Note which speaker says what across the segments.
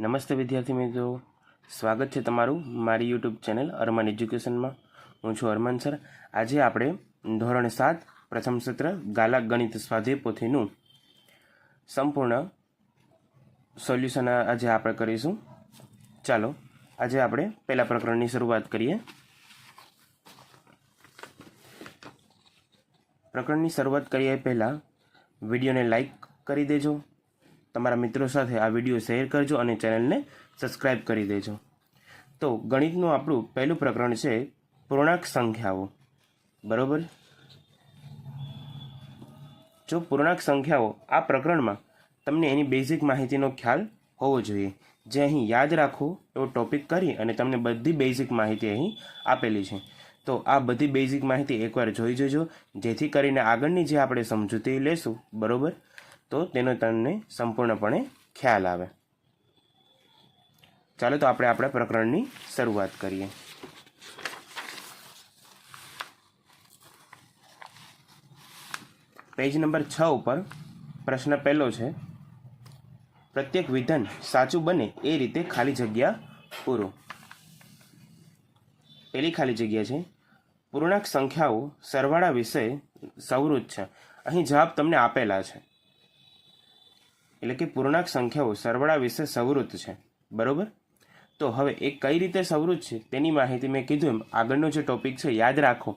Speaker 1: નમસ્તે વિદ્યાર્થી મિત્રો, સ્વાગત છે તમારું મારી યુટ્યુબ ચેનલ અરમાન એજ્યુકેશનમાં. હું છું અરમાન સર. આજે આપણે ધોરણ 7 પ્રથમ સત્ર ગાલા ગણિત સ્વાધ્યાય પોથીનું સંપૂર્ણ સોલ્યુશન આજે આપણે કરીશું. ચાલો આજે આપણે પહેલા પ્રકરણની શરૂઆત કરીએ. પ્રકરણની શરૂઆત કરીએ પહેલાં વિડીયોને લાઈક કરી દેજો, તમારા મિત્રો સાથે આ વિડીયો શેર કરજો અને ચેનલને સબસ્ક્રાઈબ કરી દેજો. તો ગણિતનું આપણું પહેલું પ્રકરણ છે પૂર્ણાંક સંખ્યાઓ. બરોબર, જો પૂર્ણાંક સંખ્યાઓ આ પ્રકરણમાં તમને એની બેઝિક માહિતીનો ખ્યાલ હોવો જોઈએ. જે અહીં યાદ રાખો એવો ટોપિક કરી અને તમને બધી બેઝિક માહિતી અહીં આપેલી છે. તો આ બધી બેઝિક માહિતી એકવાર જોઈ જજો, જેથી કરીને આગળની જે આપણે સમજૂતી લેશું, બરોબર, તો તેનો તમને સંપૂર્ણપણે ખ્યાલ આવે. ચાલો તો આપણે આપણા પ્રકરણની શરૂઆત કરીએ. પેજ નંબર 6 ઉપર પ્રશ્ન પહેલો છે, પ્રત્યેક વિધાન સાચું બને એ રીતે ખાલી જગ્યા પૂરો. પહેલી ખાલી જગ્યા છે, પૂર્ણાંક સંખ્યાઓ સરવાળા વિશે સંવૃત છે. અહીં જવાબ તમને આપેલા છે, એટલે કે પૂર્ણાંક સંખ્યાઓ સરવાળા વિશે સંવૃત છે. બરોબર, તો હવે એ કઈ રીતે સંવૃત છે તેની માહિતી મેં કીધું એમ આગળનો જે ટોપિક છે યાદ રાખો,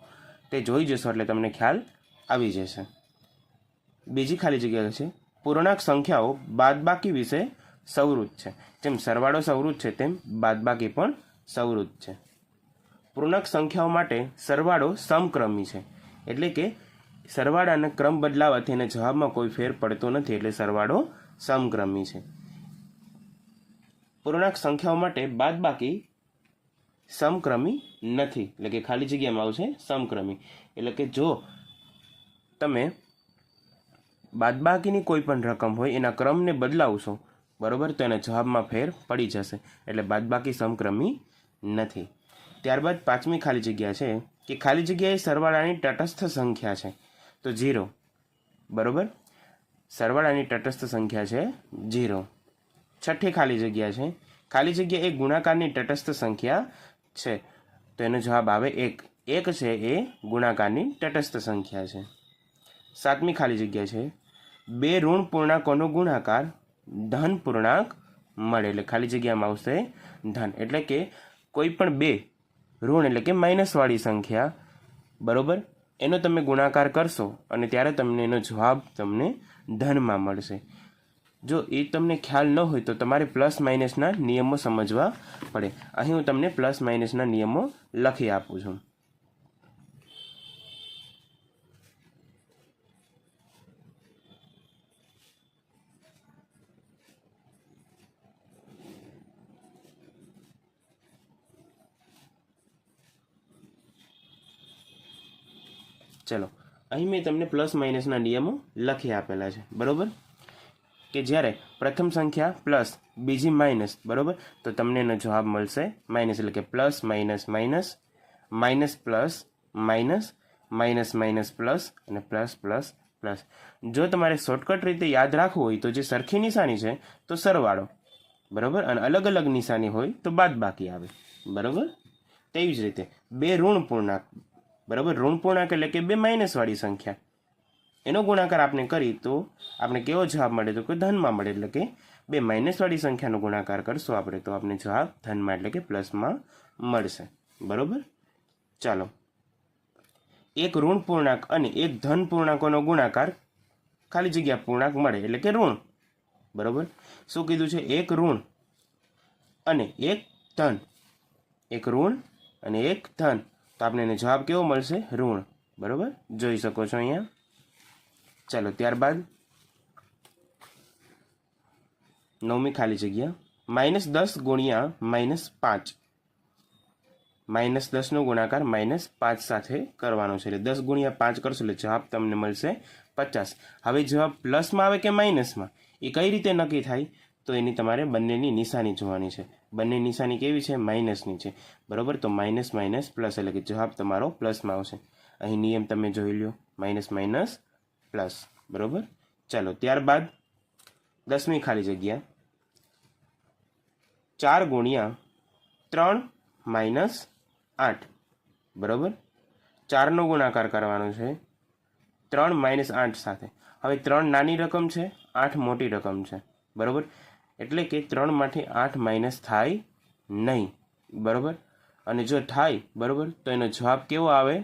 Speaker 1: તે જોઈ જશો એટલે તમને ખ્યાલ આવી જશે. બીજી ખાલી જગ્યા છે, પૂર્ણાંક સંખ્યાઓ બાદબાકી વિશે સંવૃત છે. જેમ સરવાળો સંવૃત છે તેમ બાદબાકી પણ સંવૃત છે. પૂર્ણાંક સંખ્યાઓ માટે સરવાળો સમક્રમી છે, એટલે કે સરવાળાનો ક્રમ બદલાવાથી એને જવાબમાં કોઈ ફેર પડતો નથી, એટલે સરવાળો સમક્રમી છે. પૂર્ણાંક સંખ્યાઓ માટે બાદબાકી સમક્રમી નથી, એટલે કે ખાલી જગ્યામાં આવશે સમક્રમી. એટલે કે જો તમે બાદબાકીની કોઈ પણ રકમ હોય એના ક્રમને બદલાવશો, બરોબર, તો એના જવાબમાં ફેર પડી જશે, એટલે બાદબાકી સમક્રમી નથી. ત્યારબાદ પાંચમી ખાલી જગ્યા છે કે ખાલી જગ્યા એ સરવાળાની તટસ્થ સંખ્યા છે, તો 0. બરોબર, સરવાળાની તટસ્થ સંખ્યા છે 0. છઠ્ઠી ખાલી જગ્યા છે, ખાલી જગ્યા એ ગુણાકારની તટસ્થ સંખ્યા છે, તો એનો જવાબ આવે 1. 1 છે એ ગુણાકારની તટસ્થ સંખ્યા છે. સાતમી ખાલી જગ્યા છે, બે ઋણ પૂર્ણાંકોનો ગુણાકાર ધન પૂર્ણાંક મળે, એટલે ખાલી જગ્યામાં આવશે ધન. એટલે કે કોઈ પણ બે ઋણ એટલે કે માઇનસવાળી સંખ્યા, બરોબર, એનો તમે ગુણાકાર કરશો અને ત્યારે તમને એનો જવાબ તમને ધનમાં મળશે. જો એ તમને ખ્યાલ ન હોય તો તમારે પ્લસ માઇનસના નિયમો સમજવા પડે. અહીં હું તમને પ્લસ માઇનસના નિયમો લખી આપું છું. ચલો, અહીં મેં તમને પ્લસ માઇનસના નિયમો લખી આપેલા છે. બરોબર, કે જ્યારે પ્રથમ સંખ્યા પ્લસ બીજી માઇનસ, બરોબર, તો તમને એનો જવાબ મળશે માઇનસ, એટલે કે plus minus minus, minus plus minus, minus minus plus અને પ્લસ પ્લસ પ્લસ. જો તમારે શોર્ટકટ રીતે યાદ રાખવું હોય તો જે સરખી નિશાની છે તો સરવાળો, બરોબર, અને અલગ અલગ નિશાની હોય તો બાદબાકી આવે. બરોબર, તેવી જ રીતે બે ઋણ પૂર્ણાંક, બરાબર, ઋણ પૂર્ણાંક એટલે કે બે માઇનસવાળી સંખ્યા, એનો ગુણાકાર આપણે કરી તો આપણે કેવો જવાબ મળે, તો કે ધનમાં મળે. એટલે કે બે માઇનસવાળી સંખ્યાનો ગુણાકાર કરશું આપણે તો આપણે જવાબ ધનમાં એટલે કે પ્લસમાં મળશે. બરોબર, ચાલો, એક ઋણ પૂર્ણાંક અને એક ધન પૂર્ણાંકોનો ગુણાકાર ખાલી જગ્યા પૂર્ણાંક મળે, એટલે કે ઋણ. બરોબર, શું કીધું છે, એક ઋણ અને એક ધન, એક ઋણ અને એક ધન, તો આપણે એને જવાબ કેવો મળશે, ઋણ. બરોબર, જોઈ શકો છો અહીંયા. ચાલો, ત્યારબાદ નવમી ખાલી જગ્યા, -10 ગુણ્યા -5. -10નો ગુણાકાર -5 સાથે કરવાનો છે, એટલે 10 ગુણ્યા 5 કરશો એટલે જવાબ તમને મળશે 50. હવે જવાબ પ્લસમાં આવે કે માઇનસમાં એ કઈ રીતે નક્કી થાય, તો એની તમારે બંનેની નિશાની જોવાની છે. બંને નિશાની કેવી છે, માઇનસની છે. બરોબર, તો માઇનસ માઇનસ પ્લસ, એટલે કે જવાબ તમારો પ્લસમાં આવશે. અહીં નિયમ તમે જોઈ લો, માઇનસ માઇનસ પ્લસ. બરોબર, ચાલો, ત્યારબાદ 10મી ખાલી જગ્યા, 4 ગુણ્યા 3 માઇનસ 8 બરાબર. 4નો ગુણાકાર કરવાનો છે 3 માઇનસ 8 સાથે. હવે 3 નાની રકમ છે, 8 મોટી રકમ છે બરાબર. એટલે કે 3માંથી 8 માઇનસ થાય નહીં બરાબર. અને જો થાય બરાબર તો એનો જવાબ કેવો આવે?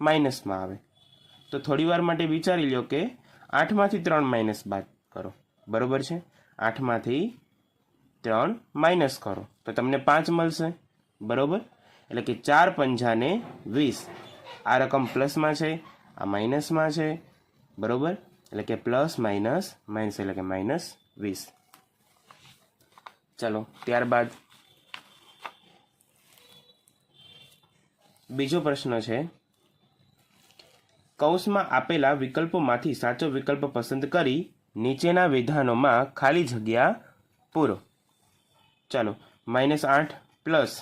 Speaker 1: માઇનસમાં આવે. તો થોડી વાર માટે વિચારી લો કે 8માંથી 3 માઇનસ બાદ કરો બરાબર છે. 8માંથી 3 માઇનસ કરો તો તમને 5 મળશે બરાબર. એટલે કે 4 પંજાને 20. આ રકમ પ્લસમાં છે, આ માઇનસમાં છે બરાબર. એટલે કે પ્લસ માઇનસ માઇનસ એટલે કે -20. ચાલો ત્યારબાદ બીજો પ્રશ્ન છે, કૌંસમાં આપેલા વિકલ્પોમાંથી સાચો વિકલ્પ પસંદ કરી નીચેના વિધાનોમાં ખાલી જગ્યા પૂરો. ચાલો -8 પ્લસ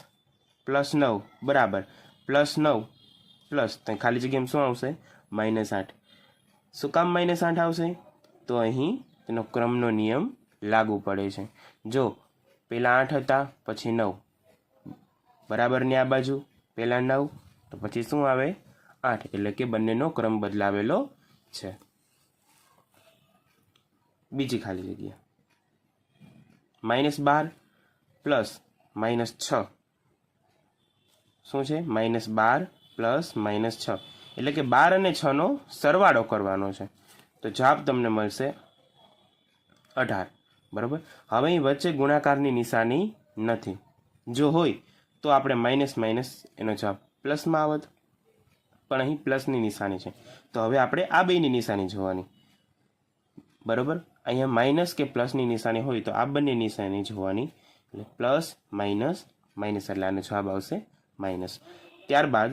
Speaker 1: +9 બરાબર +9 પ્લસ તો ખાલી જગ્યામાં શું આવશે? -8. શું કામ -8 આવશે? તો અહીં તેનો ક્રમનો નિયમ લાગુ પડે છે. જો પહેલાં 8 હતા પછી 9 બરાબરની આ બાજુ પહેલાં 9 તો પછી શું આવે? 8. એટલે કે બંનેનો ક્રમ બદલાવેલો છે. બીજી ખાલી જગ્યા -12 પ્લસ -6 શું છે? -12 પ્લસ -6 એટલે કે 12 અને 6નો સરવાળો કરવાનો છે. તો જવાબ તમને મળશે 18 બરાબર. હવે અહીં વચ્ચે ગુણાકારની નિશાની નથી. જો હોય તો આપણે માઇનસ માઇનસ એનો જવાબ પ્લસમાં આવત, પણ અહીં પ્લસની નિશાની છે. તો હવે આપણે આ બેની નિશાની જોવાની બરાબર. અહીંયા માઇનસ કે પ્લસની નિશાની હોય તો આ બંને નિશાની જોવાની. એટલે પ્લસ માઇનસ માઇનસ એટલે આનો જવાબ આવશે માઇનસ. ત્યારબાદ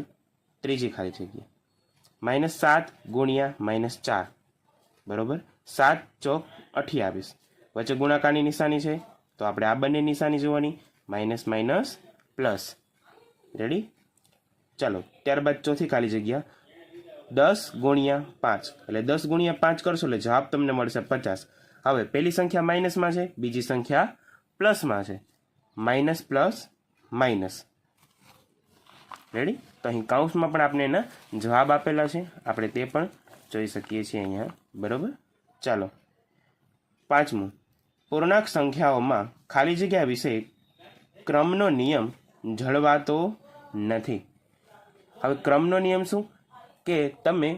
Speaker 1: ત્રીજી ખાલી જગ્યા -7 ગુણ્યા -4 બરાબર. 7 ચોક 28. વચ્ચે ગુણાકારની નિશાની છે તો આપણે આ બંને નિશાની જોવાની, માઇનસ માઇનસ પ્લસ. રેડી? ચાલો ત્યારબાદ ચોથી ખાલી જગ્યા 10 ગુણ્યા 5 એટલે 10 ગુણ્યા 5 કરશો એટલે જવાબ તમને મળશે 50. હવે પહેલી સંખ્યા માઇનસમાં છે, બીજી સંખ્યા પ્લસમાં છે. Minus plus minus. રેડી? તો અહીં કૌંસમાં પણ આપણે એના જવાબ આપેલા છે, આપણે તે પણ જોઈ શકીએ છીએ અહીંયા બરાબર. ચાલો પાંચમું, પૂર્ણાંક સંખ્યાઓમાં ખાલી જગ્યા વિશે ક્રમનો નિયમ જળવાતો નથી. હવે ક્રમનો નિયમ શું? કે તમે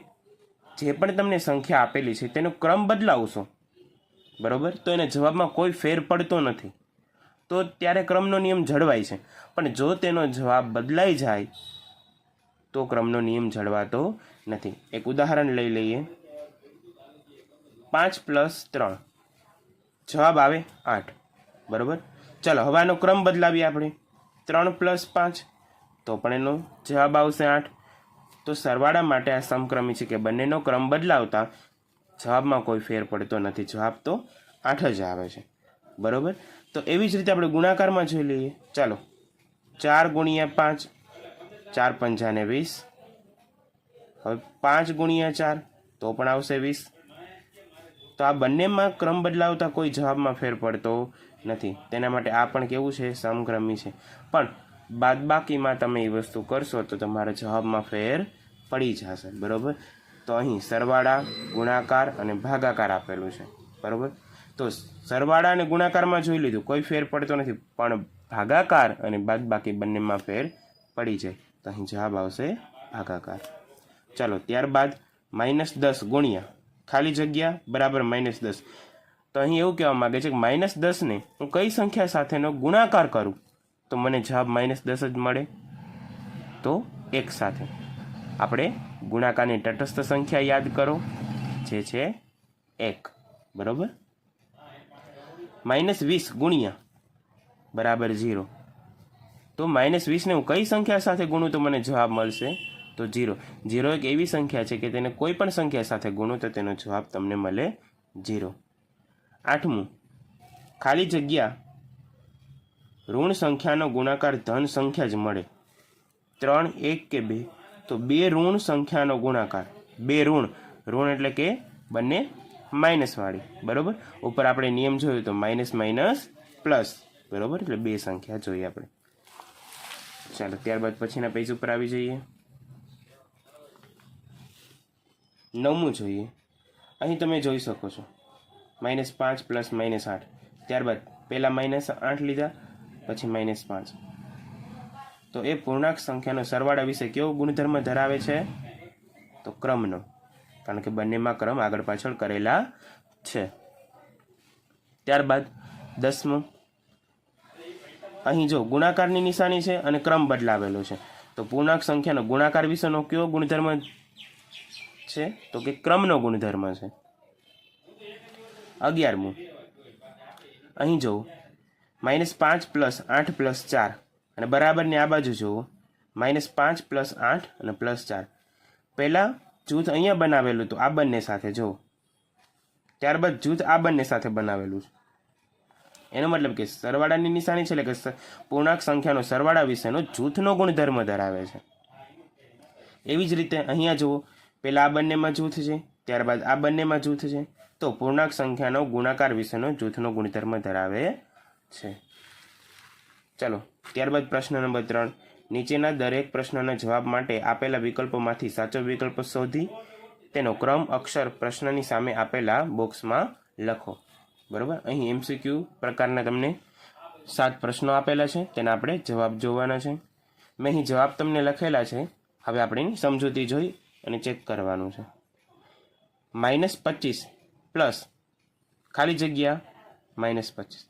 Speaker 1: જે પણ તમને સંખ્યા આપેલી છે તેનો ક્રમ બદલાવશો બરાબર, તો એના જવાબમાં કોઈ ફેર પડતો નથી, તો ત્યારે ક્રમનો નિયમ જળવાય છે. પણ જો તેનો જવાબ બદલાઈ જાય તો ક્રમનો નિયમ જળવાતો નથી. એક ઉદાહરણ લઈ લઈએ. 5 + 3 જવાબ આવે 8 બરાબર. ચાલો હવે આનો ક્રમ બદલાવીએ આપણે. 3 + 5 તો પણ એનો જવાબ આવશે 8. તો સરવાળા માટે આ સમક્રમી છે કે બંનેનો ક્રમ બદલાવતા જવાબમાં કોઈ ફેર પડતો નથી, જવાબ તો 8 જ આવે છે બરાબર. તો એવી જ રીતે આપણે ગુણાકારમાં જોઈ લઈએ. ચાલો 4 ગુણ્યા 5 4 પંજાને 20. હવે 5 ગુણ્યા 4 તો પણ આવશે 20. તો આ બંનેમાં ક્રમ બદલાવતા કોઈ જવાબમાં ફેર પડતો નથી, તેના માટે આ પણ કેવું છે? સમક્રમી છે. પણ બાદબાકીમાં તમે એ વસ્તુ કરશો તો તમારા જવાબમાં ફેર પડી જશે બરાબર. તો અહીં સરવાળા, ગુણાકાર અને ભાગાકાર આપેલું છે બરાબર. તો સરવાળા અને ગુણાકારમાં જોઈ લીધું કોઈ ફેર પડતો નથી, પણ ભાગાકાર અને બાદબાકી બંનેમાં ફેર પડી જાય. તો અહીં જવાબ આવશે ભાગાકાર. ચાલો ત્યારબાદ -10 ગુણ્યા ખાલી જગ્યા બરાબર -10. તો અહીં એવું કહેવા માગે છે કે -10ને હું કઈ સંખ્યા સાથેનો ગુણાકાર કરું તો મને જવાબ -10 જ મળે? તો 1 સાથે. આપણે ગુણાકારની તટસ્થ સંખ્યા યાદ કરો, જે છે 1 બરાબર. -20 ગુણ્યા બરાબર 0. તો -20ને હું કઈ સંખ્યા સાથે ગુણું તો મને જવાબ મળશે? તો 0. 0 એક એવી સંખ્યા છે કે તેને કોઈ પણ સંખ્યા સાથે ગુણો તો તેનો જવાબ તમને મળે 0. 8મું, ખાલી જગ્યા ઋણ સંખ્યાનો ગુણાકાર ધન સંખ્યા જ મળે. 3, 1 કે 2 તો 2 ઋણ સંખ્યાનો ગુણાકાર. 2 ઋણ એટલે કે બંને માઇનસ વાળી બરાબર. ઉપર આપણે નિયમ જોયું તો માઇનસ માઇનસ પ્લસ બરાબર, એટલે 2 સંખ્યા જોઈએ આપણે. ચાલો ત્યારબાદ પછીના પેજ ઉપર આવી જઈએ. 9મું જોઈએ. અહીં તમે જોઈ શકો છો -5 + -8. ત્યારબાદ પહેલાં -8 લીધા, પછી -5. તો એ પૂર્ણાંક સંખ્યાનો સરવાળા વિશે કેવો ગુણધર્મ ધરાવે છે? તો ક્રમનો, કારણ કે બંનેમાં ક્રમ આગળ પાછળ કરેલા છે. ત્યારબાદ 10મું. અહીં જો ગુણાકારની નિશાની છે અને ક્રમ બદલાવેલો છે, તો પૂર્ણાંક સંખ્યાનો ગુણાકાર વિશેનો કયો ગુણધર્મ છે? તો કે ક્રમનો ગુણધર્મ છે. 11મું. અહીં જુઓ -5 + 8 + 4 અને બરાબરની આ બાજુ જુઓ -5 + 8 અને +4. પહેલાં જૂથ અહીંયા બનાવેલું હતું આ બંને સાથે જુઓ, ત્યારબાદ જૂથ આ બંને સાથે બનાવેલું છે. એનો મતલબ કે સરવાળાની નિશાની છે, એટલે કે પૂર્ણાંક સંખ્યાનો સરવાળા વિશેનો જૂથનો ગુણધર્મ ધરાવે છે. એવી જ રીતે અહીંયા જુઓ, પહેલાં આ બંનેમાં જૂથ છે, ત્યારબાદ આ બંનેમાં જૂથ છે, તો પૂર્ણાંક સંખ્યાનો ગુણાકાર વિશેનો જૂથનો ગુણધર્મ ધરાવે છે. ચાલો ત્યારબાદ પ્રશ્ન નંબર 3. નીચેના દરેક પ્રશ્નના જવાબ માટે આપેલા વિકલ્પોમાંથી સાચો વિકલ્પ શોધી તેનો ક્રમ અક્ષર પ્રશ્નની સામે આપેલા બોક્સમાં લખો. બરાબર, અહીં MCQ પ્રકારના તમને 7 પ્રશ્નો આપેલા છે, તેના આપણે જવાબ જોવાના છે. મેં અહીં જવાબ તમને લખેલા છે, હવે આપણે એની સમજૂતી જોઈ અને ચેક કરવાનું છે. -25 પ્લસ ખાલી જગ્યા -25.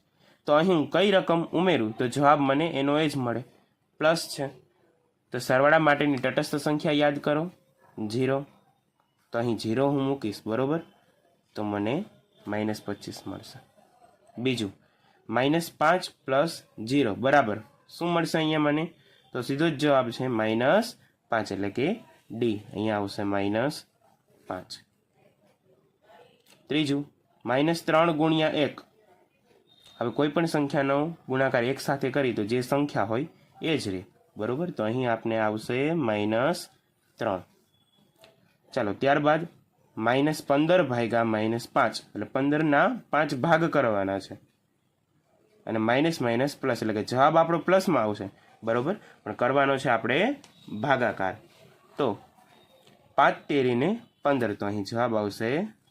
Speaker 1: તો અહીં હું કઈ રકમ ઉમેરું તો જવાબ મને એનો એ જ મળે, પ્લસ છે. તો સરવાળા માટેની તટસ્થ સંખ્યા યાદ કરો, 0. તો અહીં 0 હું મૂકીશ, બરાબર, તો મને -25 મળશે. બીજું -5 + 0 બરાબર શું મળશે અહીંયા મને? તો સીધો જ જવાબ છે -5, એટલે કે ડી. અહીંયા આવશે -5. ત્રીજું -3 × 1. હવે કોઈ પણ સંખ્યાનો ગુણાકાર એક સાથે કરી તો જે સંખ્યા હોય એ જ રહે, બરાબર. તો અહીં આપણે આવશે -3. ચાલો ત્યારબાદ -15 / -5, એટલે 15ના 5 ભાગ કરવાના છે, અને માઇનસ પ્લસ, એટલે કે જવાબ આપણો પ્લસમાં આવશે, બરાબર, પણ કરવાનો છે આપણે ભાગાકાર. તો 5 તેરીને 15, તો અહીં જવાબ આવશે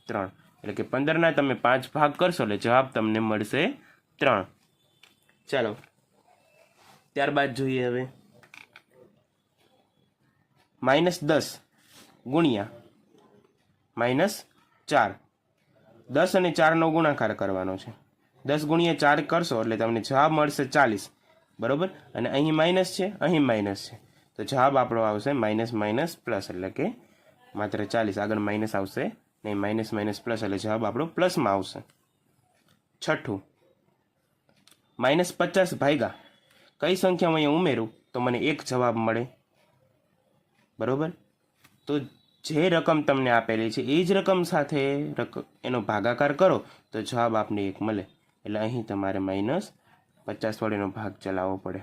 Speaker 1: 3, એટલે કે 15ના તમે 5 ભાગ કરશો એટલે જવાબ તમને મળશે 3. ચાલો ત્યારબાદ જોઈએ હવે -10 ગુણ્યા -4. 10 અને 4નો ગુણાકાર કરવાનો છે. 10 × 4 કરશો એટલે તમને જવાબ મળશે 40, બરાબર, અને અહીં માઇનસ છે, અહીં માઇનસ છે, તો જવાબ આપણો આવશે માઇનસ પ્લસ, એટલે કે માત્ર 40, આગળ માઇનસ આવશે નહીં, માઇનસ પ્લસ, એટલે જવાબ આપણો પ્લસમાં આવશે. છઠ્ઠું -50 ભાગ્યા કઈ સંખ્યા હું અહીંયા ઉમેરું તો મને 1 જવાબ મળે, બરાબર. તો જે રકમ તમને આપેલી છે એ જ રકમ સાથે એનો ભાગાકાર કરો તો જવાબ આપને 1 મળે, એટલે અહીં તમારે -50 વડેનો ભાગ ચલાવવો પડે.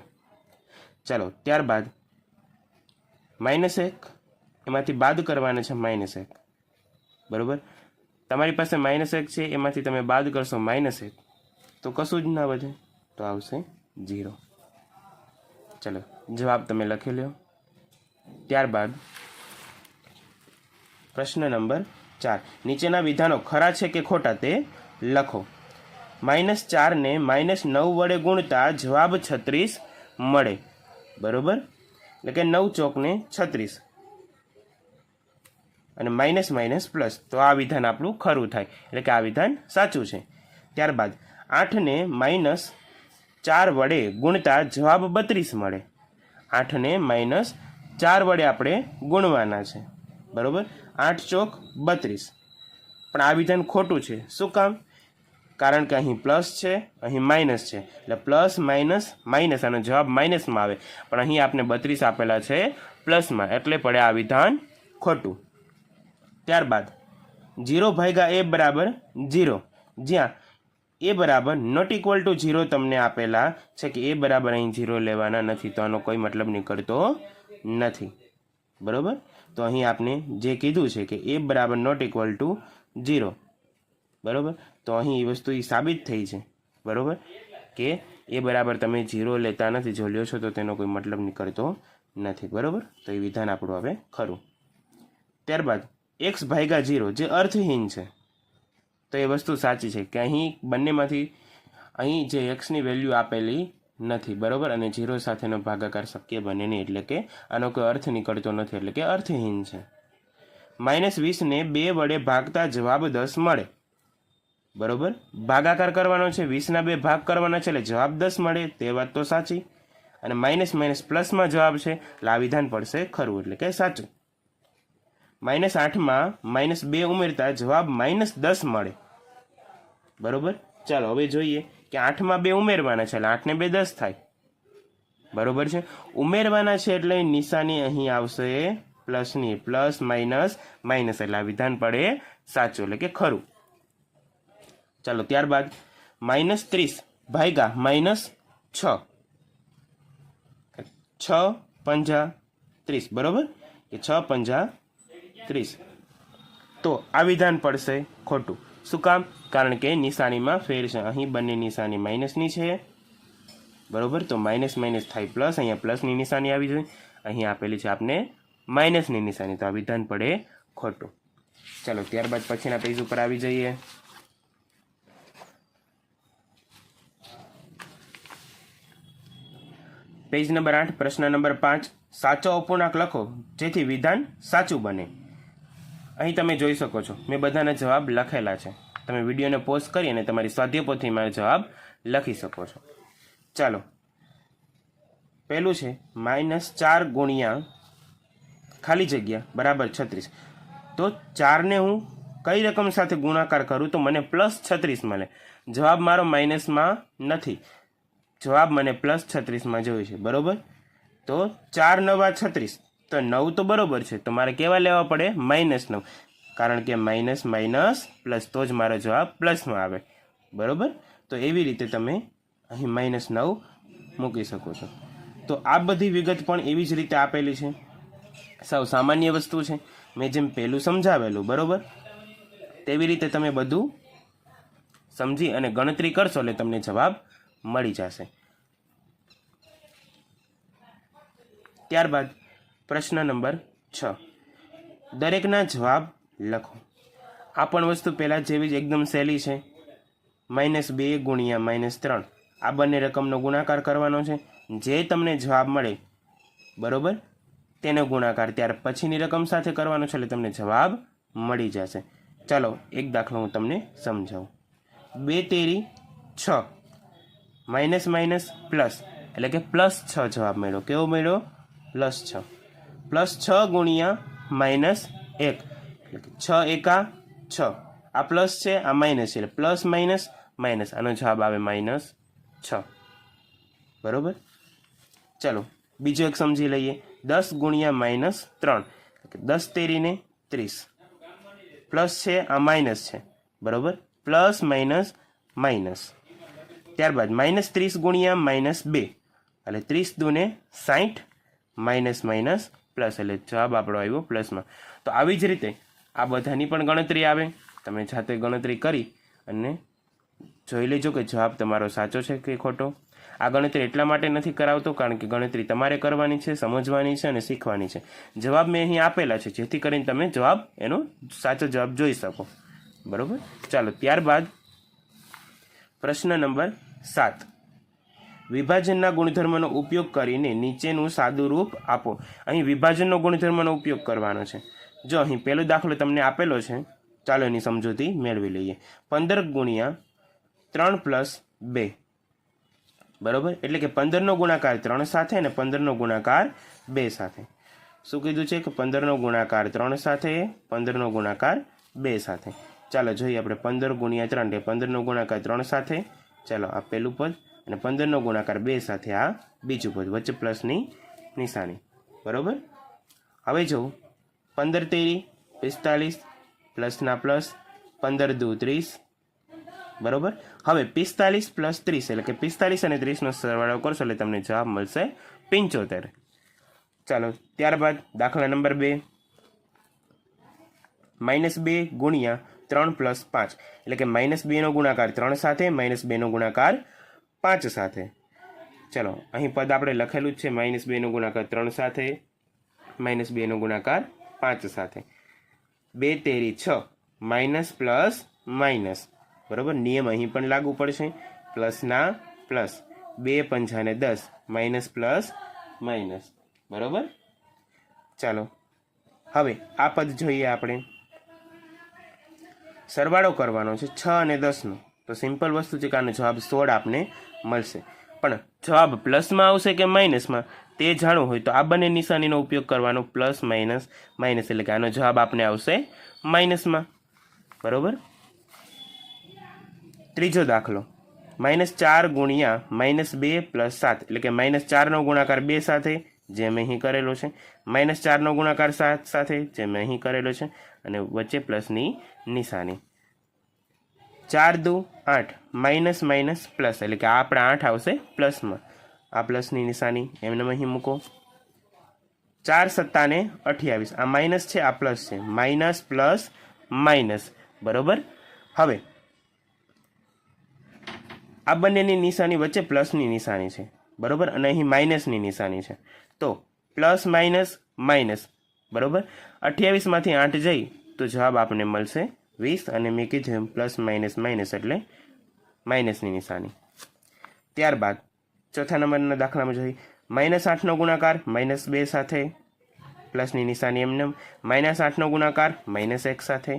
Speaker 1: ચાલો ત્યારબાદ -1 એમાંથી બાદ કરવાના છે -1, બરાબર. તમારી પાસે -1 છે, એમાંથી તમે બાદ કરશો -1 તો કશું જ ના વધે, તો આવશે 0. ચલો જવાબ તમે લખી લો. ત્યારબાદ પ્રશ્ન નંબર 4. નીચેના વિધાનો ખરા છે કે ખોટા તે લખો. -4 ને -9 વડે ગુણતા જવાબ 36 મળે, બરાબર, એટલે કે 9 ચોકને 36, અને માઇનસ પ્લસ, તો આ વિધાન આપણું ખરું થાય, એટલે કે આ વિધાન સાચું છે. ત્યારબાદ 8 ને -4 વડે ગુણતા જવાબ 32 મળે. 8 ને -4 વડે આપણે ગુણવાના છે, બરાબર, 8 ચોક 32, પણ આ વિધાન ખોટું છે. શું કામ? કારણ કે અહીં પ્લસ છે, અહીં માઇનસ છે, એટલે પ્લસ માઇનસ અને જવાબ માઇનસમાં આવે, પણ અહીં આપણે 32 આપેલા છે પ્લસમાં, એટલે પડે આ વિધાન ખોટું. ત્યારબાદ 0/a બરાબર 0, જ્યાં a બરાબર ≠ 0 તમને આપેલા છે કે a બરાબર અહીં 0 લેવાના નથી, તો આનો કોઈ મતલબ નીકળતો નથી, બરાબર. તો અહીં આપણે જે કીધું છે કે a બરાબર ≠ 0, બરાબર, તો અહીં એ વસ્તુ સાબિત થઈ છે, બરાબર. કે એ બરાબર તમે 0 લેતા નથી, જો લ્યો છો તો તેનો કોઈ મતલબ નીકળતો નથી, બરાબર. તો એ વિધાન આપણું હવે ખરું. ત્યારબાદ x ભાગ્યા 0 જે અર્થહીન છે, તો એ વસ્તુ સાચી છે કે અહીં બંનેમાંથી અહીં જે એક્સની વેલ્યુ આપેલી નથી, બરાબર, અને 0 સાથેનો ભાગાકાર શક્ય બને નહીં, એટલે કે આનો કોઈ અર્થ નીકળતો નથી, એટલે કે અર્થહીન છે. -20 ને 2 વડે ભાગતા જવાબ 10 મળે, બરાબર. ભાગાકાર કરવાનો છે, 20ના 2 ભાગ કરવાના છે, એટલે જવાબ 10 મળે, તે વાત તો સાચી. અને માઇનસ માઇનસ પ્લસમાં જવાબ છે, એટલે આ વિધાન પડશે ખરું, એટલે કે સાચું. -8માં -2 ઉમેરતા જવાબ -10 મળે, બરાબર. ચાલો હવે જોઈએ કે 8માં 2 ઉમેરવાના છે, એટલે 8 ને 2 10 થાય, બરાબર છે. ઉમેરવાના છે એટલે નિશાની અહીં આવશે પ્લસની, પ્લસ માઇનસ માઇનસ, એટલે આ વિધાન પડે સાચું, એટલે કે ખરું. ચાલો ત્યારબાદ -30 ભાગ્યા -6, 6 પંજા 30, બરાબર, કે 6 પંજા 30, તો આ વિધાન પડશે ખોટું. શું કામ? કારણ કે નિશાનીમાં ફેર છે, અહીં બંને નિશાની માઇનસની છે, બરાબર. તો માઇનસ માઇનસ થાય પ્લસ, અહીંયા પ્લસની નિશાની આવી જોઈએ, અહીં આપેલી છે આપને માઇનસની નિશાની, તો આ વિધાન પડે ખોટું. ચાલો ત્યારબાદ પછીના પેજ ઉપર આવી જઈએ. પેજ નંબર 8, પ્રશ્ન નંબર 5, સાચો અપૂર્ણાંક લખો જેથી વિધાન સાચું બને. અહીં તમે જોઈ શકો છો મેં બધાના જવાબ લખેલા છે, તમે વિડીયોને પોઝ કરી અને તમારી સ્વાધ્યાય પોથીમાં જવાબ લખી શકો છો. ચાલો પહેલું છે -4 ગુણ્યા ખાલી જગ્યા બરાબર 36, તો 4ને હું કઈ રકમ સાથે ગુણાકાર કરું તો મને +36 મળે. જવાબ મારો માઇનસમાં નથી, જવાબ મને +36માં જોઈએ છે, બરાબર. તો 4 9 36, તો 9 તો બરાબર છે, તો મારે કેવા લેવા પડે? -9, કારણ કે માઇનસ માઇનસ પ્લસ તો જ મારો જવાબ પ્લસમાં આવે, બરાબર. તો એવી રીતે તમે અહીં -9 મૂકી શકો છો. તો આ બધી વિગત પણ એવી જ રીતે આપેલી છે, સાવ સામાન્ય વસ્તુ છે. મેં જેમ પહેલું સમજાવેલું, બરાબર, તેવી રીતે તમે બધું સમજી અને ગણતરી કરશો એટલે તમને જવાબ મળી જશે. ત્યારબાદ પ્રશ્ન નંબર 6, દરેકના જવાબ લખો. આ પણ વસ્તુ પહેલાં જેવી જ એકદમ સહેલી છે. -2 ગુણ્યા -3, આ બંને રકમનો ગુણાકાર કરવાનો છે, જે તમને જવાબ મળે, બરાબર, તેનો ગુણાકાર ત્યાર પછીની રકમ સાથે કરવાનો છે, એટલે તમને જવાબ મળી જશે. ચાલો એક દાખલો હું તમને સમજાવું. 2 તેરી 6, માઇનસ માઇનસ પ્લસ, એટલે કે +6 જવાબ મળ્યો. કેવો મળ્યો? +6. +6 ગુણ્યા -1, એટલે કે 6 એકા 6, આ પ્લસ છે, આ માઇનસ છે, એટલે પ્લસ માઇનસ માઇનસ, આનો જવાબ આવે -6, બરાબર. ચાલો બીજો એક સમજી લઈએ. 10 ગુણ્યા -3, એટલે કે 10 તેરીને 30, પ્લસ છે, આ માઇનસ છે, બરાબર, પ્લસ માઇનસ માઇનસ. ત્યારબાદ -30 ગુણ્યા -2, એટલે 30 દુને 60, માઇનસ માઇનસ પ્લસ, એટલે જવાબ આપણો આવ્યો પ્લસમાં. તો આવી જ રીતે આ બધાની પણ ગણતરી આવે, તમે જાતે ગણતરી કરી અને જોઈ લેજો કે જવાબ તમારો સાચો છે કે ખોટો. આ ગણતરી એટલા માટે નથી કરાવતો કારણ કે ગણતરી તમારે કરવાની છે, સમજવાની છે અને શીખવાની છે. જવાબ મેં અહીં આપેલા છે જેથી કરીને તમે જવાબ એનો સાચો જવાબ જોઈ શકો, બરાબર. ચાલો ત્યારબાદ પ્રશ્ન નંબર 7, વિભાજનના ગુણધર્મનો ઉપયોગ કરીને નીચેનું સાદું રૂપ આપો. અહીં વિભાજનનો ગુણધર્મનો ઉપયોગ કરવાનો છે. જો અહીં પહેલો દાખલો તમને આપેલો છે, ચાલો એની સમજૂતી મેળવી લઈએ. 15 ગુણ્યા 3 + 2, બરાબર, એટલે કે 15નો ગુણાકાર 3 સાથે અને 15નો ગુણાકાર 2 સાથે. શું કીધું છે કે 15નો ગુણાકાર 3 સાથે, 15નો ગુણાકાર 2 સાથે. ચાલો જોઈએ આપણે 15 ગુણ્યા 3, એટલે 15નો ગુણાકાર 3 સાથે, ચાલો આ પહેલું પદ, અને 15નો ગુણાકાર 2 સાથે આ બીજું પદ, વચ્ચે પ્લસની નિશાની, બરાબર. હવે જો 15 તેરી 45, પ્લસના પ્લસ, 15 દુ 30, બરાબર. હવે 45 + 30, એટલે કે 45 અને 30નો સરવાળો કરશો એટલે તમને જવાબ મળશે 75. ચાલો ત્યારબાદ દાખલા નંબર 2, -2 ગુણ્યા 3 + 5, એટલે કે -2નો ગુણાકાર 3 સાથે, -2નો ગુણાકાર 5 સાથે. ચલો અહીં પદ આપણે લખેલું જ છે -2નો ગુણાકાર 3 સાથે, -2નો ગુણાકાર 5 સાથે. 2 તેરી 6, માઇનસ પ્લસ માઇનસ, બરાબર. નિયમ અહીં પણ લાગુ પડશે, પ્લસના પ્લસ. 2 પંચાને 10, માઇનસ પ્લસ માઇનસ, બરાબર. ચાલો હવે આ પદ જોઈએ આપણે. સરવાળો કરવાનો છે 6 અને 10નો, તો સિમ્પલ વસ્તુ છે કે આનો જવાબ 16 આપને મળશે. પણ જવાબ પ્લસમાં આવશે કે માઇનસમાં તે જાણવું હોય તો આ બંને નિશાનીનો ઉપયોગ કરવાનો, પ્લસ માઇનસ માઇનસ, એટલે કે આનો જવાબ આપને આવશે માઇનસમાં, બરાબર. ત્રીજો દાખલો, -4 ગુણ્યા -2 + 7, એટલે કે -4નો ગુણાકાર 2 સાથે, જે મેં અહીં કરેલો છે, -4નો ગુણાકાર 7 સાથે, જે મેં અહીં કરેલો છે, અને વચ્ચે પ્લસની નિશાની. 4 દુ 8, માઇનસ માઇનસ પ્લસ, એટલે કે આ આપણે 8 આવશે પ્લસમાં, આ પ્લસની નિશાની એમને અહીં મૂકો. 4 સત્તાને 28, આ માઇનસ છે, આ પ્લસ છે, માઇનસ પ્લસ માઇનસ, બરોબર. હવે આ બંનેની નિશાની વચ્ચે પ્લસની નિશાની છે, બરોબર, અને અહીં માઇનસની નિશાની છે, તો પ્લસ માઇનસ માઇનસ, બરોબર. 28માંથી 8 જઈ તો જવાબ આપણને મળશે 20, અને મેં કીધું પ્લસ માઇનસ માઇનસ એટલે માઇનસની નિશાની. ત્યારબાદ ચોથા નંબરના દાખલામાં જોઈએ, -8નો ગુણાકાર -2 સાથે, પ્લસની નિશાની એમને, -8નો ગુણાકાર -1 સાથે,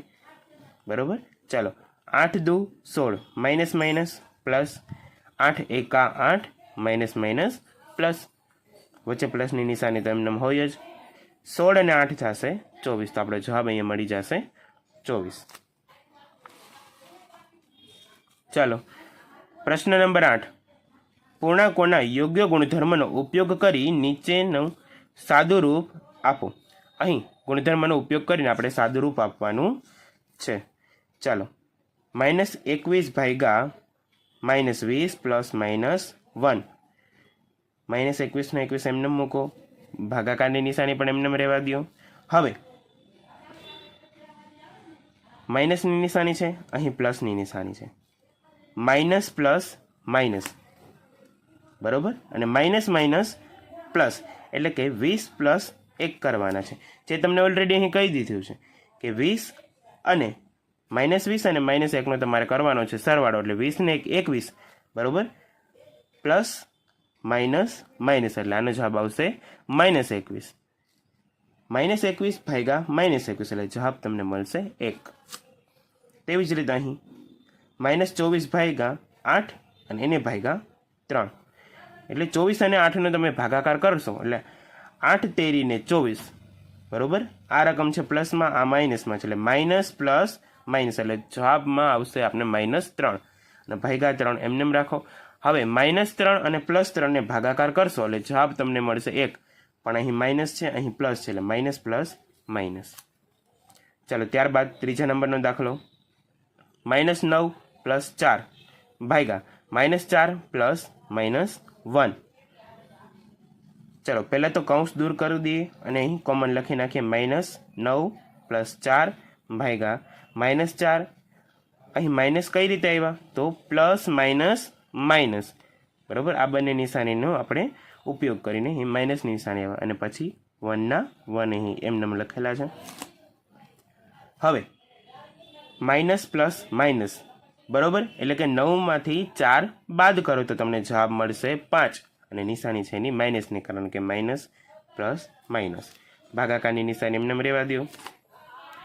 Speaker 1: બરોબર. ચાલો 8 દુ 16, માઇનસ માઇનસ પ્લસ, 8 એકા 8, માઇનસ માઇનસ પ્લસ, વચ્ચે પ્લસની નિશાની તો એમને હોય જ. 16 અને 8 થશે 24, તો આપણો જવાબ અહીંયા મળી જશે 24. ચાલો પ્રશ્ન નંબર 8, પૂર્ણાંકોના યોગ્ય ગુણધર્મનો ઉપયોગ કરી નીચેનું સાદું રૂપ આપો. અહીં ગુણધર્મનો ઉપયોગ કરીને આપણે સાદું રૂપ આપવાનું છે. ચાલો -21 ભાગ્યા -20 પ્લસ -1, -21 ને 21 એમને મૂકો, ભાગાકારની નિશાની પણ એમને રહેવા દો. હવે માઇનસની નિશાની છે, અહીં પ્લસની નિશાની છે, માઇનસ પ્લસ માઇનસ, બરોબર, અને માઇનસ માઇનસ પ્લસ, એટલે કે 20 + 1 કરવાના છે, જે તમને ઓલરેડી અહીં કહી દીધું છે કે 20 અને -20 અને -1નો તમારે કરવાનો છે સરવાળો, એટલે 20 ને 1 21, બરોબર, પ્લસ માઇનસ માઇનસ, એટલે આનો જવાબ આવશે -21. -21 ભાગ્યા -21, એટલે જવાબ તમને મળશે 1. તેવી જ રીતે અહીં -24 ભાગ્યા 8 અને એને ભાગ્યા 3, એટલે 24 અને 8નો તમે ભાગાકાર કરશો એટલે 8 તેરીને 24, બરોબર. આ રકમ છે પ્લસમાં, આ માઇનસમાં છે, એટલે માઇનસ પ્લસ માઇનસ, એટલે જવાબમાં આવશે આપણે -3 અને ભાગ્યા 3 એમને રાખો. હવે -3 અને +3 ને ભાગાકાર કરશો એટલે જવાબ તમને મળશે 1, પણ અહીં માઇનસ છે, અહીં પ્લસ છે, એટલે માઇનસ પ્લસ માઇનસ. ચાલો ત્યારબાદ ત્રીજા નંબરનો દાખલો, -9 + 4 ભાગ્યા -4 + -1. ચલો પહેલાં તો કૌંસ દૂર કરી દઈએ અને અહીં કોમન લખી નાખીએ, -9 + 4 ભાગ્યા -4. અહીં માઇનસ કઈ રીતે આવ્યા, તો પ્લસ માઇનસ માઇનસ, બરાબર. આ બંને નિશાનીનો આપણે ઉપયોગ કરીને અહીં માઇનસની નિશાની આવ્યા, અને પછી 1ના 1 અહીં એમને લખેલા છે. હવે માઇનસ પ્લસ માઇનસ, બરોબર, એટલે કે 9માંથી 4 બાદ કરો તો તમને જવાબ મળશે 5, અને નિશાની છે એની માઇનસની, કારણ કે માઇનસ પ્લસ માઇનસ. ભાગાકારની નિશાની એમને રહેવા દો.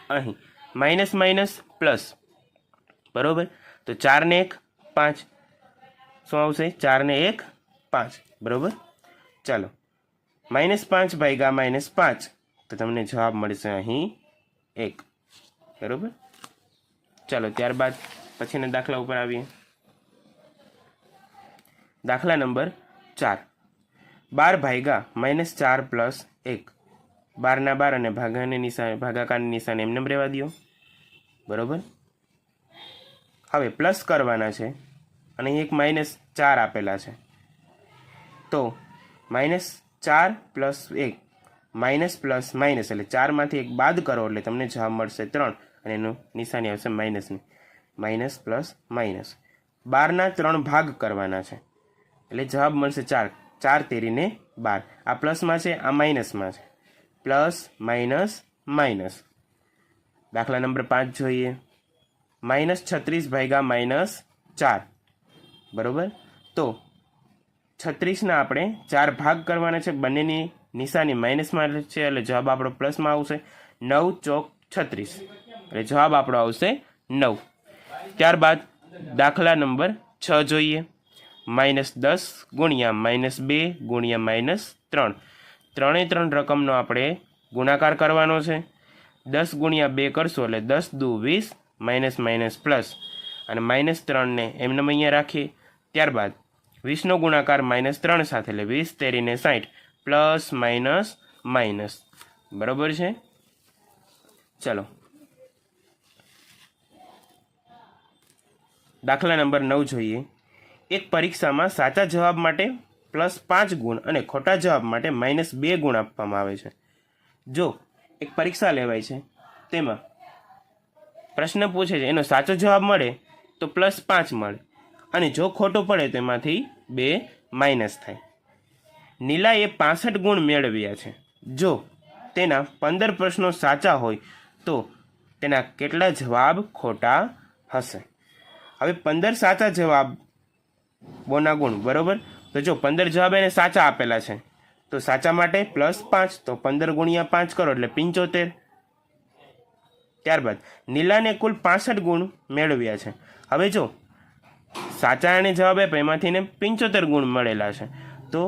Speaker 1: અહીં માઇનસ માઇનસ પ્લસ, બરોબર, તો 4 ને 1 5, શું આવશે 4 ને 1 5, બરોબર. ચાલો -5 ભાગ્યા -5, તો તમને જવાબ મળશે અહીં 1, બરોબર. ચાલો ત્યારબાદ પછીના દાખલા ઉપર આવીએ. દાખલા નંબર 4, 12 ભાગ્યા -4 + 1, 12ના 12 અને ભાગાકારની નિશાની એમને રહેવા દો, બરોબર. હવે પ્લસ કરવાના છે અને એક -4 આપેલા છે, તો -4 + 1, માઇનસ પ્લસ માઇનસ, એટલે 4માંથી 1 બાદ કરો એટલે તમને જવાબ મળશે 3, અને એનું નિશાની આવશે માઇનસની, માઇનસ પ્લસ માઇનસ. 12ના 3 ભાગ કરવાના છે, એટલે જવાબ મળશે 4. 4 તેરીને 12. આ પ્લસમાં છે, આ માઇનસમાં છે. Plus minus minus. દાખલા નંબર 5 જોઈએ. -36 ભાગ્યા -4 બરોબર. તો 36ના આપણે 4 ભાગ કરવાના છે, બંનેની નિશાની માઇનસમાં છે એટલે જવાબ આપણો પ્લસમાં આવશે. 9 ચોક 36 એટલે જવાબ આપણો આવશે 9. ત્યારબાદ દાખલા નંબર 6 જોઈએ. -10 ગુણ્યા -2 ગુણ્યા -3. 3 3 રકમનો આપણે ગુણાકાર કરવાનો છે. 10 ગુણ્યા 2 કરશો એટલે 10 દુ 20 માઇનસ માઇનસ પ્લસ અને -3ને એમને અહીંયા રાખીએ. ત્યારબાદ 20નો ગુણાકાર -3 સાથે એટલે 20 તેરીને 60 પ્લસ માઇનસ માઇનસ. બરાબર છે. ચલો દાખલા નંબર 9 જોઈએ. એક પરીક્ષામાં સાચા જવાબ માટે +5 ગુણ અને ખોટા જવાબ માટે -2 ગુણ આપવામાં આવે છે. જો એક પરીક્ષા લેવાય છે, તેમાં પ્રશ્ન પૂછે છે, એનો સાચો જવાબ મળે તો +5 મળે અને જો ખોટો પડે તેમાંથી 2 માઇનસ થાય. નીલાએ 65 ગુણ મેળવ્યા છે. જો તેના 15 પ્રશ્નો સાચા હોય તો તેના કેટલા જવાબ ખોટા હશે? હવે 15 સાચા જવાબોના ગુણ બરોબર. તો જો 15 જવાબ એને સાચા આપેલા છે તો સાચા માટે +5, તો 15 ગુણ્યા 5 કરો એટલે 75. ત્યારબાદ નીલાને કુલ 65 ગુણ મેળવ્યા છે. હવે જો સાચા એને જવાબ આપે એમાંથી એને 75 ગુણ મળેલા છે, તો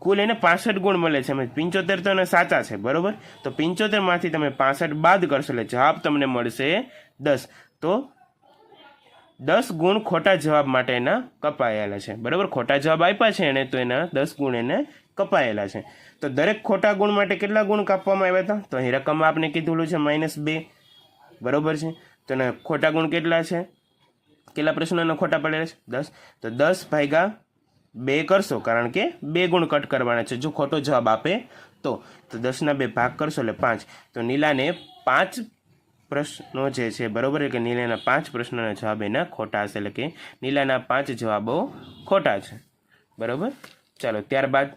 Speaker 1: કુલ એને 65 ગુણ મળે છે. 75 તો એને સાચા છે બરોબર. તો 75માંથી તમે 65 બાદ કરશો એટલે જવાબ તમને મળશે 10. તો 10 ગુણ ખોટા જવાબ માટે એના કપાયેલા છે બરાબર. ખોટા જવાબ આપ્યા છે એને તો એના 10 ગુણ એને કપાયેલા છે. તો દરેક ખોટા ગુણ માટે કેટલા ગુણ કાપવામાં આવ્યા હતા? તો અહીં રકમમાં આપણે કીધું છે -2 બરોબર છે. તો એના ખોટા ગુણ કેટલા છે? કેટલા પ્રશ્નોના ખોટા પડેલા છે? 10. તો 10 ભાગ્યા 2 કરશો કારણ કે 2 ગુણ કટ કરવાના છે જો ખોટો જવાબ આપે તો 10ના 2 ભાગ કરશો એટલે 5. તો નીલાને 5 પ્રશ્નો જે છે બરોબર, એટલે કે નીલાના 5 પ્રશ્નોના જવાબ એના ખોટા હશે, એટલે કે નીલાના 5 જવાબો ખોટા છે બરોબર. ચાલો ત્યારબાદ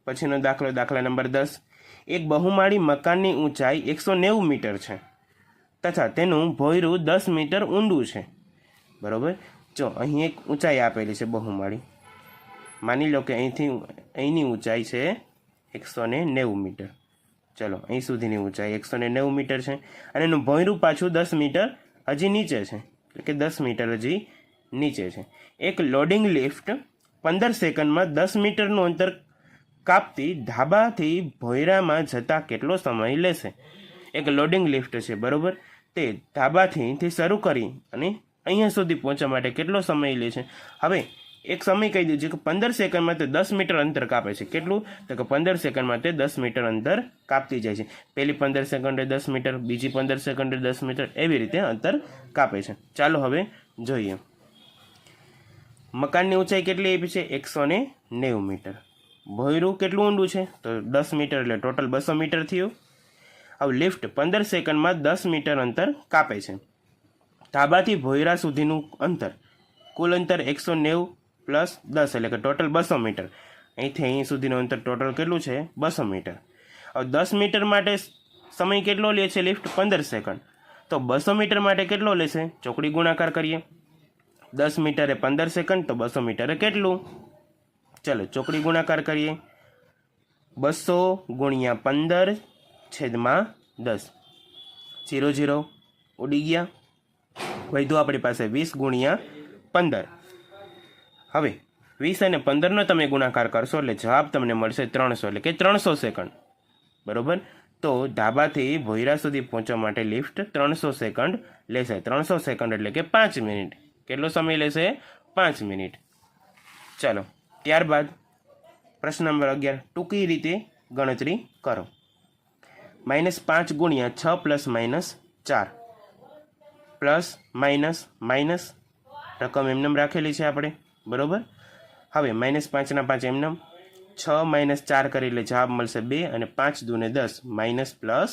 Speaker 1: પછીનો દાખલો, દાખલા નંબર 10. એક બહુમાળી મકાનની ઊંચાઈ 190 મીટર છે તથા તેનું ભોંયરું 10 મીટર ઊંડું છે બરોબર. જો અહીં એક ઊંચાઈ આપેલી છે બહુમાળી. માની લો કે અહીંની ઊંચાઈ છે 190 મીટર. ચલો અહીં સુધીની ઊંચાઈ 190 મીટર છે અને એનું ભોંયરું પાછું 10 મીટર હજી નીચે છે, એટલે કે 10 મીટર હજી નીચે છે. એક લોડિંગ લિફ્ટ 15 સેકન્ડમાં 10 મીટરનું અંતર કાપતી ધાબાથી ભોંયરામાં જતાં કેટલો સમય લેશે? એક લોડિંગ લિફ્ટ છે બરોબર, તે ધાબાથી શરૂ કરી અને અહીંયા સુધી પહોંચવા માટે કેટલો સમય લે છે? હવે એક સમય કહી દીધું છે કે 15 સેકન્ડમાં તે 10 મીટર અંતર કાપે છે. કેટલું? તો કે 15 સેકન્ડમાં તે 10 મીટર અંતર કાપતી જાય છે. પહેલી 15 સેકન્ડે 10 મીટર, બીજી 15 સેકન્ડે 10 મીટર, એવી રીતે અંતર કાપે છે. ચાલો હવે જોઈએ. મકાનની ઊંચાઈ કેટલી આપી છે? 190 મીટર. ભોંયરું કેટલું ઊંડું છે? તો 10 મીટર, એટલે ટોટલ 200 મીટર થયું. હવે લિફ્ટ 15 સેકન્ડમાં 10 મીટર અંતર કાપે છે. ધાબાથી ભોંયરા સુધીનું અંતર, કુલ અંતર 190 પ્લસ 10 એટલે કે ટોટલ 200 મીટર. અહીંથી અહીં સુધીનું અંતર ટોટલ કેટલું છે? 200 મીટર. હવે 10 મીટર માટે સમય કેટલો લે છે લિફ્ટ? 15 સેકન્ડ. તો 200 મીટર માટે કેટલો લેશે? ચોકડી ગુણાકાર કરીએ. 10 મીટરે 15 સેકન્ડ, તો 200 મીટરે કેટલું? ચલો ચોકડી ગુણાકાર કરીએ. 200 ગુણ્યા 15 છેદમાં 10, 0 0 ઉડી ગયા. વધ્યું આપણી પાસે 20 ગુણ્યા 15. હવે 20 અને 15નો તમે ગુણાકાર કરશો એટલે જવાબ તમને મળશે 300, એટલે કે 300 સેકન્ડ બરોબર. તો ધાબાથી ભોંયરા સુધી પહોંચવા માટે લિફ્ટ 300 સેકન્ડ લેશે. 300 સેકન્ડ એટલે કે 5 મિનિટ. કેટલો સમય લેશે? 5 મિનિટ. ચાલો ત્યારબાદ પ્રશ્ન નંબર 11. ટૂંકી રીતે ગણતરી કરો. -5 ગુણ્યા 6 plus minus 4 plus minus minus રકમ એમનેમ રાખેલી છે આપણે બરોબર. હવે -5ના 5 એમનેમ, 6 માઇનસ 4 કરી એટલે જવાબ મળશે 2 અને 5 દૂને 10, માઇનસ પ્લસ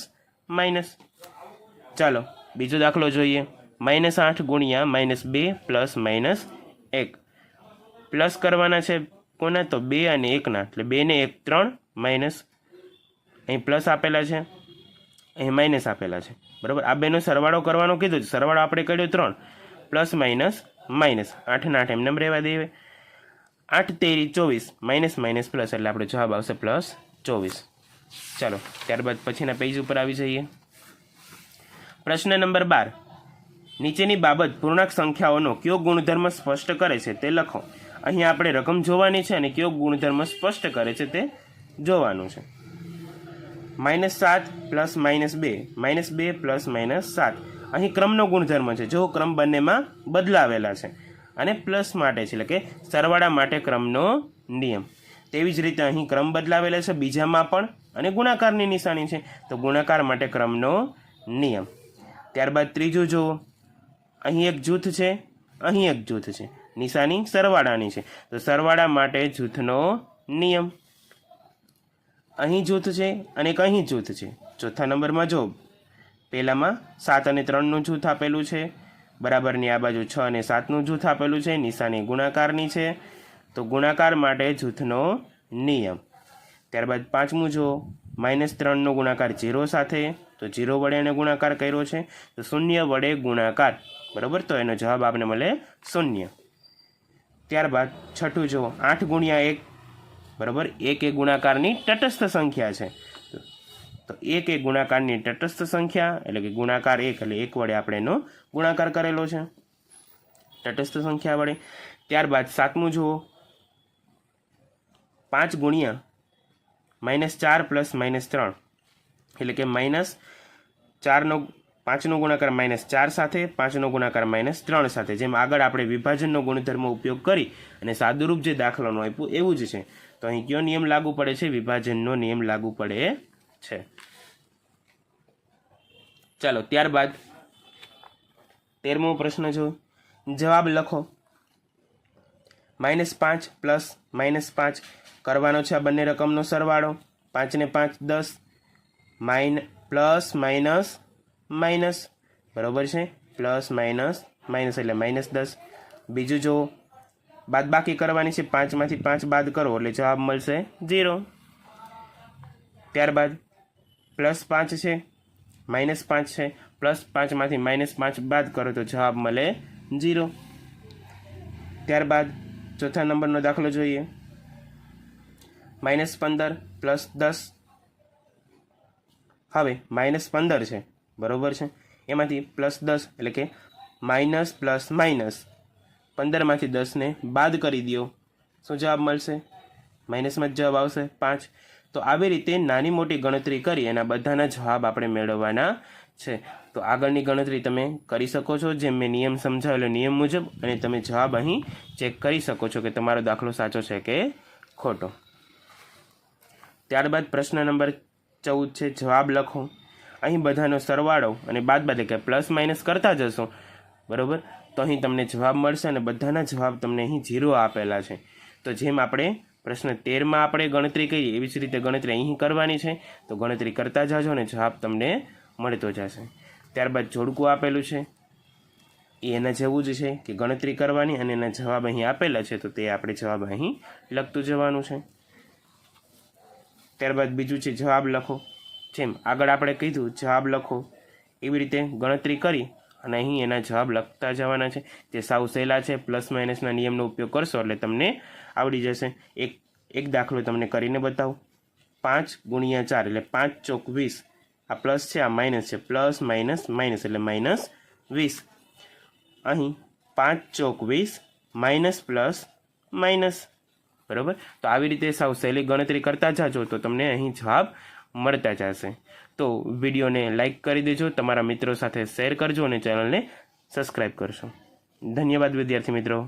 Speaker 1: માઇનસ. ચાલો બીજો દાખલો જોઈએ. -8 ગુણ્યા -2 પ્લસ -1 પ્લસ કરવાના છે કોના? તો 2 અને 1ના, એટલે 2 ને 1 3 માઇનસ, અહીં પ્લસ આપેલા છે, અહીં માઇનસ આપેલા છે, બરાબર. આ બેનો સરવાળો કરવાનો કીધું છે, સરવાળો આપણે કર્યો 3, પ્લસ માઇનસ માઇનસ, 8 ને 8 એમને એમ રહેવા દેવે, 8 તેરી 24, માઇનસ માઇનસ પ્લસ, એટલે આપણો જવાબ આવશે +24. ચાલો ત્યારબાદ પછીના પેજ ઉપર આવી જઈએ. પ્રશ્ન નંબર 12, નીચેની બાબત પૂર્ણાંક સંખ્યાઓનો કયો ગુણધર્મ સ્પષ્ટ કરે છે તે લખો. અહીં આપણે રકમ જોવાની છે અને કયો ગુણધર્મ સ્પષ્ટ કરે છે તે જોવાનું છે. -7 પ્લસ -2, -2 પ્લસ -7, અહીં ક્રમનો ગુણધર્મ છે. જો ક્રમ બંનેમાં બદલાવેલા છે અને પ્લસ માટે છે, એટલે કે સરવાળા માટે ક્રમનો નિયમ. તેવી જ રીતે અહીં ક્રમ બદલાવેલા છે બીજામાં પણ, અને ગુણાકારની નિશાની છે, તો ગુણાકાર માટે ક્રમનો નિયમ. ત્યારબાદ ત્રીજું જુઓ, અહીં એક જૂથ છે, અહીં એક જૂથ છે, નિશાની સરવાળાની છે, તો સરવાળા માટે જૂથનો નિયમ. અહીં જૂથ છે અને એક અહીં જૂથ છે. ચોથા નંબરમાં જો પહેલામાં 7 અને 3નું જૂથ આપેલું છે, બરાબરની આ બાજુ 6 અને 7નું જૂથ આપેલું છે, નિશાની ગુણાકારની છે, તો ગુણાકાર માટે જૂથનો નિયમ. ત્યારબાદ પાંચમું જો -3નો ગુણાકાર 0 સાથે, તો 0 વડે એને ગુણાકાર કર્યો છે, તો 0 વડે ગુણાકાર, બરાબર, તો એનો જવાબ આપણે મળે 0. ત્યારબાદ છઠ્ઠું જો 8 ગુણ્યા 1, બરાબર, 1 એ ગુણાકારની તટસ્થ સંખ્યા છે, તો 1 એ ગુણાકારની તટસ્થ સંખ્યા, એટલે કે ગુણાકાર 1, એટલે 1 વડે આપણે એનો ગુણાકાર કરેલો છે તટસ્થ સંખ્યા વડે. ત્યારબાદ સાતમું જુઓ, 5 ગુણ્યા -4 પ્લસ -3, એટલે કે -5નો ગુણાકાર -4 સાથે, 5નો ગુણાકાર -3 સાથે. જેમ આગળ આપણે વિભાજનનો ગુણધર્મ ઉપયોગ કરી અને સાદુરૂપ જે દાખલાનું આપ્યું એવું જ છે. તો અહીં કયો નિયમ લાગુ પડે છે? વિભાજનનો નિયમ લાગુ પડે છે. ચાલો ત્યારબાદ 13મો પ્રશ્ન જો, જવાબ લખો. -5 પ્લસ -5 કરવાનો છે આ બંને રકમનો સરવાળો. 5 ને 5 10, પ્લસ માઇનસ માઇનસ, બરાબર છે, પ્લસ માઇનસ માઇનસ એટલે -10. બીજું જો બાદ બાકી કરવાની છે, 5માંથી 5 બાદ કરો એટલે જવાબ મળશે 0. ત્યારબાદ +5 છે, -5 છે, +5માંથી -5 બાદ કરો તો જવાબ મળે 0. ત્યારબાદ ચોથા નંબરનો દાખલો જોઈએ. -15 પ્લસ 10, હવે -15 છે, બરાબર છે, એમાંથી +10 એટલે કે માઇનસ પ્લસ માઇનસ, 15માંથી 10ને બાદ કરી દો, શું જવાબ મળશે? માઇનસમાં જ જવાબ આવશે 5. તો આવી રીતે નાની મોટી ગણતરી કરી એના બધાના જવાબ આપણે મેળવવાના છે. તો આગળની ગણતરી તમે કરી શકો છો જેમ મેં નિયમ સમજાવેલો નિયમ મુજબ, અને તમે જવાબ અહીં ચેક કરી શકો છો કે તમારો દાખલો સાચો છે કે ખોટો. ત્યારબાદ પ્રશ્ન નંબર 14 છે, જવાબ લખો. અહીં બધાનો સરવાળો અને બાદબાકી કે પ્લસ માઇનસ કરતા જશો, બરાબર, તો અહીં તમને જવાબ મળશે અને બધાના જવાબ તમને અહીં 0 આપેલા છે. તો જેમ આપણે પ્રશ્ન 13માં આપણે ગણતરી કરી એવી જ રીતે ગણતરી અહીં કરવાની છે. તો ગણતરી કરતા જાજો અને જવાબ તમને મળતો જશે. ત્યારબાદ જોડકું આપેલું છે, એ એના જેવું જ છે કે ગણતરી કરવાની અને એના જવાબ અહીં આપેલા છે, તો તે આપણે જવાબ અહીં લખતું જવાનું છે. ત્યારબાદ બીજું છે જવાબ લખો. જેમ આગળ આપણે કીધું જવાબ લખો એવી રીતે ગણતરી કરી અને અહીં એના જવાબ લખતા જવાના છે, જે સાવ સહેલા છે. પ્લસ માઇનસના નિયમનો ઉપયોગ કરશો એટલે તમને આવડી જશે. એક દાખલો તમને કરીને બતાવું. 5 ગુણ્યા 4 એટલે 5 ચોક 20, આ પ્લસ છે આ માઇનસ છે, પ્લસ માઇનસ માઇનસ એટલે -20. અહીં 5 ચોક 20 માઇનસ પ્લસ માઇનસ, બરાબર. તો આવી રીતે સાવ સહેલી ગણતરી કરતા જાજો તો તમને અહીં જવાબ મળતા જશે. તો વિડીયોને લાઈક કરી દેજો, તમારા મિત્રો સાથે શેર કરજો અને ચેનલને સબસ્ક્રાઈબ કરશો. ધન્યવાદ વિદ્યાર્થી મિત્રો.